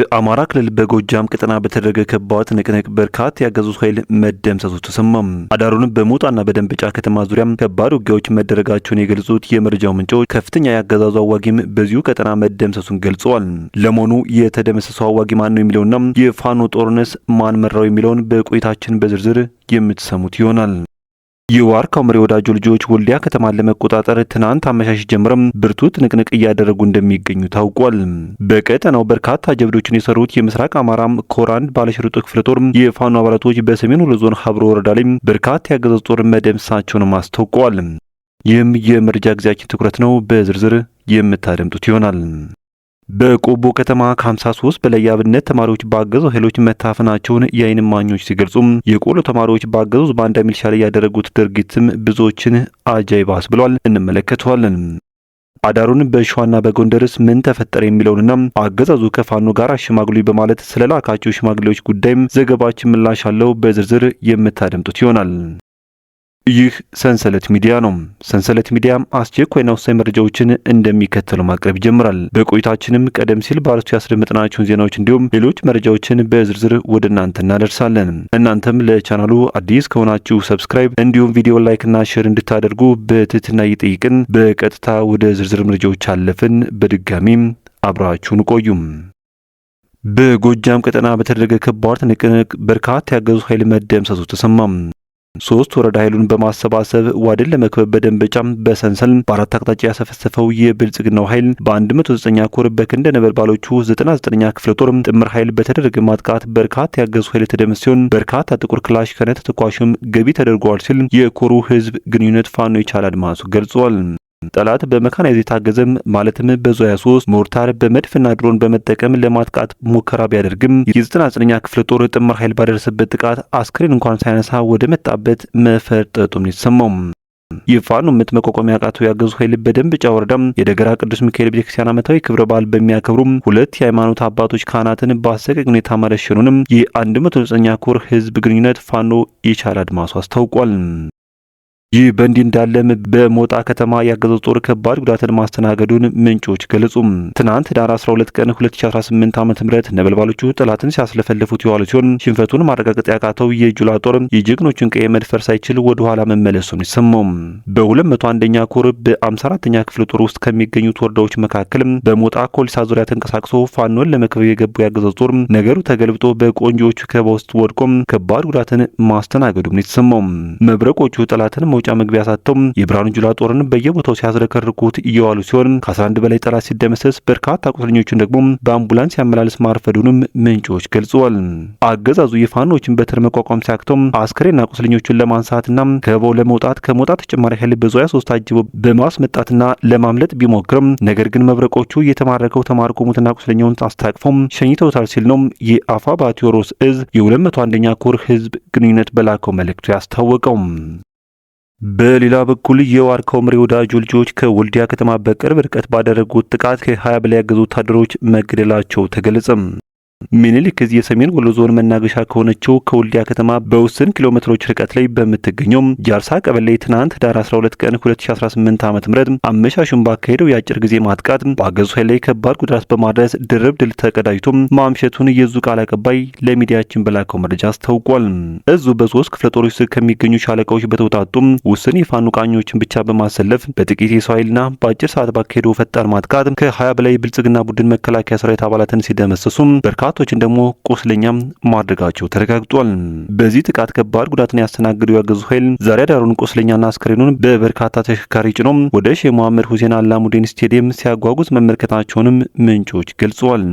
በአማራ ክልል በጎጃም ቀጠና በተደረገ ከባድ ትንቅንቅ በርካታ ያገዙት ኃይል መደምሰሱ ተሰማም። አዳሩንም በሞጣና በደንበጫ ከተማ ዙሪያም ከባድ ውጊያዎች መደረጋቸውን የገለጹት የመረጃው ምንጮች ከፍተኛ ያገዛዙ አዋጊም በዚሁ ቀጠና መደምሰሱን ገልጸዋል። ለመሆኑ የተደመሰሰው አዋጊ ማን ነው የሚለውና የፋኖ ጦርነስ ማን መራው የሚለውን በቆይታችን በዝርዝር የምትሰሙት ይሆናል። የዋርካው መሪ ወዳጆ ልጆች ወልዲያ ከተማን ለመቆጣጠር ትናንት አመሻሽ ጀምረም ብርቱ ትንቅንቅ እያደረጉ እንደሚገኙ ታውቋል። በቀጠናው በርካታ ጀብዶችን የሰሩት የምስራቅ አማራም ኮር 1 ባለሽርጡ ክፍለ ጦር የፋኖ አባላቶች በሰሜን ወሎ ዞን ሀብሮ ወረዳ ላይ በርካታ ያገዛዙ ጦር መደምሰሳቸውን አስታውቀዋል። ይህም የመረጃ ጊዜያችን ትኩረት ነው። በዝርዝር የምታደምጡት ይሆናል። በቆቦ ከተማ ከ53 በላይ የአብነት ተማሪዎች ባገዛዙ ኃይሎች መታፈናቸውን የዓይን እማኞች ሲገልጹም የቆሎ ተማሪዎች ባገዛዙ ባንዳ ሚሊሻ ላይ ያደረጉት ድርጊትም ብዙዎችን አጃይባስ ብሏል። እንመለከተዋለን። አዳሩን በሸዋና በጎንደርስ ምን ተፈጠረ የሚለውንና አገዛዙ ከፋኖ ጋር አሸማግሉኝ በማለት ስለላካቸው ሽማግሌዎች ጉዳይም ዘገባችን ምላሽ አለው። በዝርዝር የምታደምጡት ይሆናል። ይህ ሰንሰለት ሚዲያ ነው። ሰንሰለት ሚዲያም አስቸኳይና ወሳኝ መረጃዎችን እንደሚከተለው ማቅረብ ይጀምራል። በቆይታችንም ቀደም ሲል በአርዕስቱ ያስደመጥናቸውን ዜናዎች እንዲሁም ሌሎች መረጃዎችን በዝርዝር ወደ እናንተ እናደርሳለን። እናንተም ለቻናሉ አዲስ ከሆናችሁ ሰብስክራይብ እንዲሁም ቪዲዮ ላይክና ሼር እንድታደርጉ በትህትና እየጠየቅን በቀጥታ ወደ ዝርዝር መረጃዎች አለፍን። በድጋሚም አብራችሁን ቆዩም። በጎጃም ቀጠና በተደረገ ከባድ ትንቅንቅ በርካታ ያገዙ ኃይል መደምሰሱ ተሰማም። 3 ወረዳ ኃይሉን በማሰባሰብ ዋድን ለመክበብ በደንበጫም በሰንሰል በአራት አቅጣጫ ያሰፈሰፈው የብልጽግናው ኃይል በ109ኛ ኮር በክንደ ነበልባሎቹ 99ኛ ክፍለ ጦር ጥምር ኃይል በተደረገ ማጥቃት በርካታ ያገዙ ኃይል የተደመሰ ሲሆን በርካታ ጥቁር ክላሽ ከነ ተተኳሹም ገቢ ተደርጓል ሲል የኮሩ ህዝብ ግንኙነት ፋኖ የቻለ አድማሱ ገልጿል። ጠላት በመካናይዝድ የታገዘም ማለትም በዙ 23 ሞርታር በመድፍና ድሮን በመጠቀም ለማጥቃት ሙከራ ቢያደርግም የ99ኛ ክፍለ ጦር ጥምር ኃይል ባደረሰበት ጥቃት አስክሬን እንኳን ሳይነሳ ወደ መጣበት መፈርጠጡም የተሰማው የፋኖ ምት መቋቋም ያቃተው ያገዙ ኃይል በደንበጫ ወረዳም የደገራ ቅዱስ ሚካኤል ቤተክርስቲያን ዓመታዊ ክብረ በዓል በሚያከብሩም 2 የሃይማኖት አባቶች ካህናትን በአሰቃቂ ሁኔታ መረሸኑንም የ109ኛ ኮር ህዝብ ግንኙነት ፋኖ የቻለ አድማሱ አስታውቋል። ይህ በእንዲህ እንዳለም በሞጣ ከተማ ያገዛዙ ጦር ከባድ ጉዳትን ማስተናገዱን ምንጮች ገለጹ። ትናንት ዳር 12 ቀን 2018 ዓ.ም ነበልባሎቹ ጠላትን ሲያስለፈልፉት የዋሉ ሲሆን ሽንፈቱን ማረጋገጥ ያቃተው የጁላ ጦር የጀግኖቹን ቀይ መድፈር ሳይችል ወደ ኋላ መመለሱን ይሰማው። በ201ኛ ኮር በ54ኛ ክፍለ ጦር ውስጥ ከሚገኙት ወረዳዎች መካከል በሞጣ ኮልሳ ዙሪያ ተንቀሳቅሶ ፋኖን ለመክበብ የገቡ ያገዛዙ ጦር ነገሩ ተገልብጦ በቆንጆቹ ከበባ ውስጥ ወድቆም ከባድ ጉዳትን ማስተናገዱን ይሰማው። መብረቆቹ ጠላትን መውጫ መግቢያ ሳተው የብርሃኑ ጁላ ጦርን በየቦታው ሲያዝረከርኩት እየዋሉ ሲሆን ከ11 በላይ ጠላት ሲደመሰስ በርካታ ቁስለኞችን ደግሞ በአምቡላንስ ያመላልስ ማርፈዱንም ምንጮች ገልጸዋል። አገዛዙ የፋኖችን በትር መቋቋም ሲያክተው አስከሬና ቁስለኞቹን ለማንሳትና ከበባው ለመውጣት ከሞጣ ተጨማሪ ኃይል በዙ 23 ታጅቦ በማስመጣትና ለማምለጥ ቢሞክርም ነገር ግን መብረቆቹ የተማረከው ተማርኮ ሙትና ቁስለኛውን አስታቅፈው ሸኝተውታል ሲል ነው የአፋባ ቴዎድሮስ እዝ የ201ኛ ኮር ህዝብ ግንኙነት በላከው መልእክቱ ያስታወቀው። በሌላ በኩል የዋርካው መሪ ወዳጆ ልጆች ከወልዲያ ከተማ በቅርብ ርቀት ባደረጉት ጥቃት ከ20 በላይ ያገዙ ወታደሮች መገደላቸው ተገለጸ። ሚኒሊክ እዝ የሰሜን ወሎ ዞን መናገሻ ከሆነችው ከወልዲያ ከተማ በውስን ኪሎ ሜትሮች ርቀት ላይ በምትገኘው ጃርሳ ቀበሌ ትናንት ዳር 12 ቀን 2018 ዓ.ም አመሻሹን ባካሄደው የአጭር ጊዜ ማጥቃት በአገዙ ኃይል ላይ ከባድ ጉዳት በማድረስ ድርብ ድል ተቀዳጅቶ ማምሸቱን የዙ ቃል አቀባይ ለሚዲያችን በላከው መረጃ አስታውቋል። እዙ በ3 ክፍለ ጦሮች ስር ከሚገኙ ሻለቃዎች በተውጣጡ ውስን የፋኖ ቃኞችን ብቻ በማሰለፍ በጥቂት የሰው ኃይልና በአጭር ሰዓት ባካሄደው ፈጣን ማጥቃት ከ20 በላይ ብልጽግና ቡድን መከላከያ ሰራዊት አባላትን ሲደመሰሱ በርካቶችን ደግሞ ቁስለኛም ማድረጋቸው ተረጋግጧል። በዚህ ጥቃት ከባድ ጉዳትን ያስተናገደው ያገዙ ኃይል ዛሬ አዳሩን ቁስለኛና አስከሬኑን በበርካታ ተሽከርካሪ ጭኖ ወደ ሼህ መሐመድ ሁሴን አላሙዲን ስቴዲየም ሲያጓጉዝ መመልከታቸውንም ምንጮች ገልጸዋል።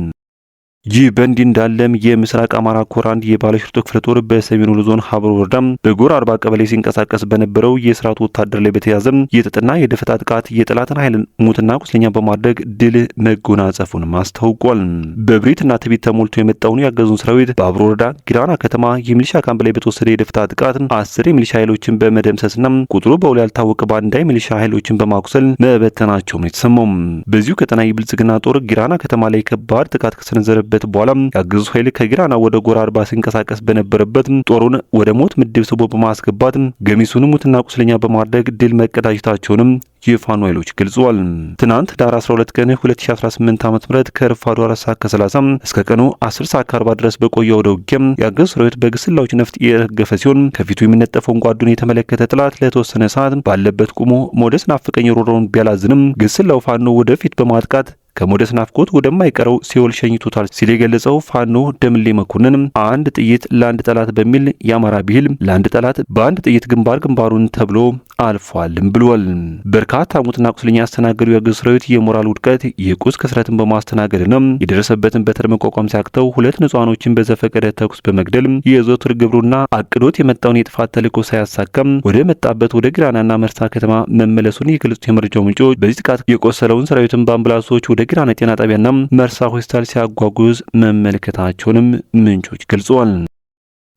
ይህ በእንዲህ እንዳለም የምስራቅ አማራ ኮር 1 የባለሽርጡ ክፍለ ጦር በሰሜን ወሎ ዞን ሀብሮ ወረዳ በጎር 40 ቀበሌ ሲንቀሳቀስ በነበረው የስርዓቱ ወታደር ላይ በተያዘ የጥጥና የደፈጣ ጥቃት የጠላትን ኃይል ሙትና ቁስለኛ በማድረግ ድል መጎናጸፉን አስታውቋል። በብሪትና ትዕቢት ተሞልቶ የመጣውን ያገዙን ሰራዊት በአብሮ ወረዳ ጊራና ከተማ የሚሊሻ ካምፕ ላይ በተወሰደ የደፈጣ ጥቃት 10 የሚሊሻ ኃይሎችን በመደምሰስና ቁጥሩ በውል ያልታወቀ ባንዳ የሚሊሻ ኃይሎችን በማቁሰል መበተናቸው ነው የተሰማው። በዚሁ ቀጠና የብልጽግና ጦር ጊራና ከተማ ላይ ከባድ ጥቃት ከሰነዘረ ከደረሰበት በኋላ ያገዙት ኃይል ከጊራና ወደ ጎራ አርባ ሲንቀሳቀስ በነበረበት ጦሩን ወደ ሞት ምድብ ስቦ በማስገባት ገሚሱን ሙትና ቁስለኛ በማድረግ ድል መቀዳጀታቸውንም የፋኖ ኃይሎች ገልጸዋል። ትናንት ዳር 12 ቀን 2018 ዓ.ም ከረፋዱ 4 ሰዓት ከ30 እስከ ቀኑ 10 ሰዓት ከ40 ድረስ በቆየው ውጊያ ያገዙት ሰራዊት በግስላዎች ነፍጥ የረገፈ ሲሆን ከፊቱ የሚነጠፈውን ጓዱን የተመለከተ ጥላት ለተወሰነ ሰዓት ባለበት ቆሞ ሞደስ ናፍቀኝ ሮሮውን ቢያላዝንም ግስላው ፋኖ ወደፊት በማጥቃት ከሞደስ ናፍቆት ወደማይቀረው ሲኦል ሸኝቶታል ሲል የገለጸው ፋኖ ደምሌ መኮንን አንድ ጥይት ለአንድ ጠላት በሚል የአማራ ብሂል ለአንድ ጠላት በአንድ ጥይት ግንባሩን ተብሎ አልፏልም ብሏል። በርካታ ሙትና ቁስለኛ ያስተናገዱ ያገዙት ሰራዊት የሞራል ውድቀት የቁስ ከስረትን በማስተናገድና የደረሰበትን በትር መቋቋም ሲያቅተው ሁለት ንጹሃኖችን በዘፈቀደ ተኩስ በመግደል የዘወትር ግብሩና አቅዶት የመጣውን የጥፋት ተልዕኮ ሳያሳካም ወደ መጣበት ወደ ጊራናና መርሳ ከተማ መመለሱን የገለጹት የመረጃው ምንጮች በዚህ ጥቃት የቆሰለውን ሰራዊትን በአምቡላንሶች ወደ ጊራና ጤና ጣቢያና መርሳ ሆስፒታል ሲያጓጉዝ መመልከታቸውንም ምንጮች ገልጸዋል።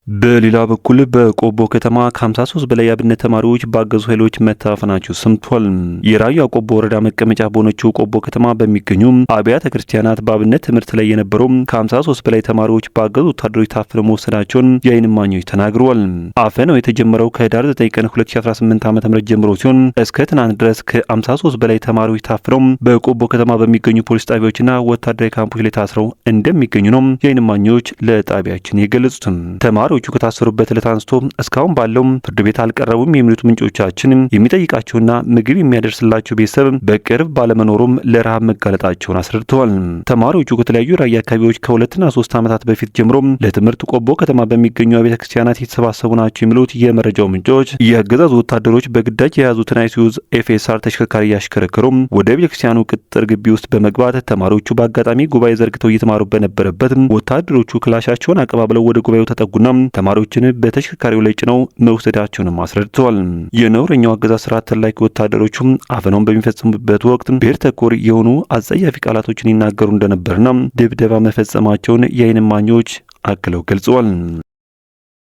በሌላ በኩል በቆቦ ከተማ ከ53 በላይ የአብነት ተማሪዎች ባገዙ ኃይሎች መታፈናቸው ሰምቷል። የራያ ቆቦ ወረዳ መቀመጫ በሆነችው ቆቦ ከተማ በሚገኙ አብያተ ክርስቲያናት በአብነት ትምህርት ላይ የነበሩ ከ53 በላይ ተማሪዎች ባገዙ ወታደሮች ታፍነው መወሰዳቸውን የዓይን እማኞች ተናግረዋል። አፈናው የተጀመረው ከህዳር 9 ቀን 2018 ዓ.ም ጀምሮ ሲሆን እስከ ትናንት ድረስ ከ53 በላይ ተማሪዎች ታፍነው በቆቦ ከተማ በሚገኙ ፖሊስ ጣቢያዎችና ወታደራዊ ካምፖች ላይ ታስረው እንደሚገኙ ነው የዓይን እማኞች ለጣቢያችን የገለጹት። ተማሪዎቹ ከታሰሩበት ዕለት አንስቶ እስካሁን ባለው ፍርድ ቤት አልቀረቡም የሚሉት ምንጮቻችን የሚጠይቃቸውና ምግብ የሚያደርስላቸው ቤተሰብ በቅርብ ባለመኖሩም ለረሃብ መጋለጣቸውን አስረድተዋል። ተማሪዎቹ ከተለያዩ ራያ አካባቢዎች ከ2 እና 3 ዓመታት በፊት ጀምሮ ለትምህርት ቆቦ ከተማ በሚገኙ ቤተ ክርስቲያናት የተሰባሰቡ ናቸው የሚሉት የመረጃው ምንጮች የአገዛዙ ወታደሮች በግዳጅ የያዙትን አይሱዝ ኤፍኤስአር ተሽከርካሪ እያሽከረከሩ ወደ ቤተ ክርስቲያኑ ቅጥር ግቢ ውስጥ በመግባት ተማሪዎቹ በአጋጣሚ ጉባኤ ዘርግተው እየተማሩ በነበረበት ወታደሮቹ ክላሻቸውን አቀባብለው ወደ ጉባኤው ተጠጉና ተማሪዎችን በተሽከርካሪው ላይ ጭነው መውሰዳቸውንም አስረድተዋል። የነውረኛው አገዛዝ ስርዓት ተላላኪ ወታደሮቹም አፈናውን በሚፈጽሙበት ወቅት ብሔር ተኮር የሆኑ አጸያፊ ቃላቶችን ይናገሩ እንደነበርና ድብደባ መፈጸማቸውን የዓይን እማኞች አክለው ገልጸዋል።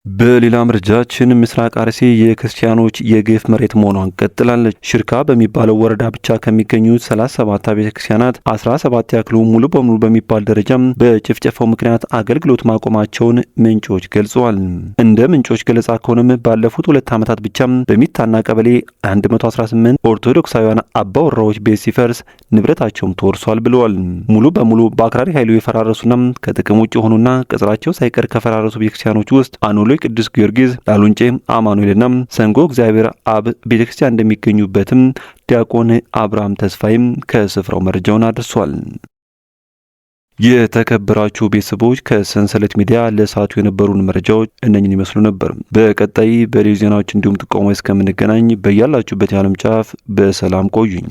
በሌላ መረጃችን ምስራቅ አርሲ የክርስቲያኖች የግፍ መሬት መሆኗን ቀጥላለች። ሽርካ በሚባለው ወረዳ ብቻ ከሚገኙት 37 ቤተ ክርስቲያናት 17 ያክሉ ሙሉ በሙሉ በሚባል ደረጃ በጭፍጨፋው ምክንያት አገልግሎት ማቆማቸውን ምንጮች ገልጸዋል። እንደ ምንጮች ገለጻ ከሆነም ባለፉት 2 ዓመታት ብቻ በሚታና ቀበሌ 118 ኦርቶዶክሳውያን አባወራዎች ቤት ሲፈርስ ንብረታቸውም ተወርሷል ብለዋል። ሙሉ በሙሉ በአክራሪ ኃይሉ የፈራረሱና ከጥቅም ውጭ የሆኑና ቅጽራቸው ሳይቀር ከፈራረሱ ቤተክርስቲያኖች ውስጥ አኖሎ ቅዱስ ጊዮርጊስ፣ ላሉንጬ አማኑኤልና ሰንጎ እግዚአብሔር አብ ቤተክርስቲያን እንደሚገኙበትም ዲያቆን አብርሃም ተስፋይም ከስፍራው መረጃውን አድርሷል። የተከበራችሁ ቤተሰቦች ከሰንሰለት ሚዲያ ለሰዓቱ የነበሩን መረጃዎች እነኝን ይመስሉ ነበር። በቀጣይ በሌሎች ዜናዎች እንዲሁም ጥቆማ እስከምንገናኝ በያላችሁበት የዓለም ጫፍ በሰላም ቆዩኝ።